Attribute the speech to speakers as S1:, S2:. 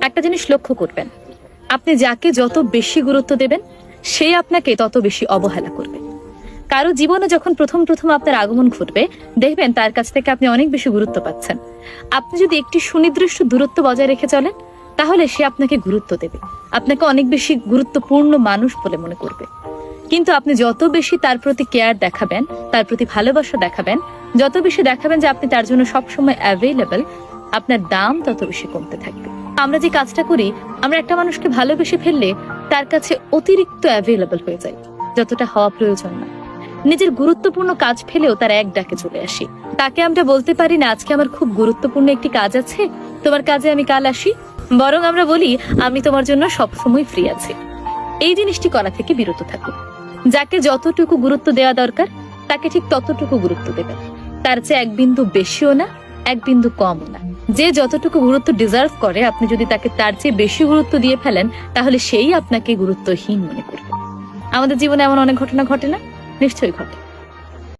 S1: একটা জিনিস লক্ষ্য করবেন, আপনি যাকে যত বেশি গুরুত্ব দেবেন সে আপনাকে তত বেশি অবহেলা করবে। কারো জীবনে যখন প্রথম প্রথম আপনার আগমন ঘটবে, দেখবেন তার কাছ থেকে আপনি অনেক বেশি গুরুত্ব পাচ্ছেন। আপনি যদি একটি সুনির্দিষ্ট দূরত্ব বজায় রেখে চলেন, তাহলে সে আপনাকে গুরুত্ব দেবে, আপনাকে অনেক বেশি গুরুত্বপূর্ণ মানুষ বলে মনে করবে। কিন্তু আপনি যত বেশি তার প্রতি কেয়ার দেখাবেন, তার প্রতি ভালোবাসা দেখাবেন, যত বেশি দেখাবেন যে আপনি তার জন্য সবসময় অ্যাভেলেবল, আপনার দাম তত বেশি কমতে থাকবে। আমরা যে কাজটা করি, আমরা একটা মানুষকে ভালোবেসে ফেললে তার কাছে অতিরিক্ত অ্যাভেলেবল হয়ে যায়, যতটা হওয়া প্রয়োজন না। নিজের গুরুত্বপূর্ণ কাজ ফেলেও তার এক ডাকে চলে আসি। তাকে আমরা বলতে পারি না, আজকে আমার খুব গুরুত্বপূর্ণ একটি কাজ আছে, তোমার কাজে আমি কাল আসি। বরং আমরা বলি, আমি তোমার জন্য সবসময় ফ্রি আছি। এই জিনিসটি করা থেকে বিরত থাকুন। যাকে যতটুকু গুরুত্ব দেওয়া দরকার তাকে ঠিক ততটুকু গুরুত্ব দেবেন, তার চেয়ে এক বিন্দু বেশিও না, এক বিন্দু কমও না। যে যতটুকু গুরুত্ব ডিজার্ভ করে, আপনি যদি তাকে তার চেয়ে বেশি গুরুত্ব দিয়ে ফেলেন, তাহলে সেই আপনাকে গুরুত্বহীন মনে করবে। আমাদের জীবনে এমন অনেক ঘটনা ঘটে না? নিশ্চয়ই ঘটে।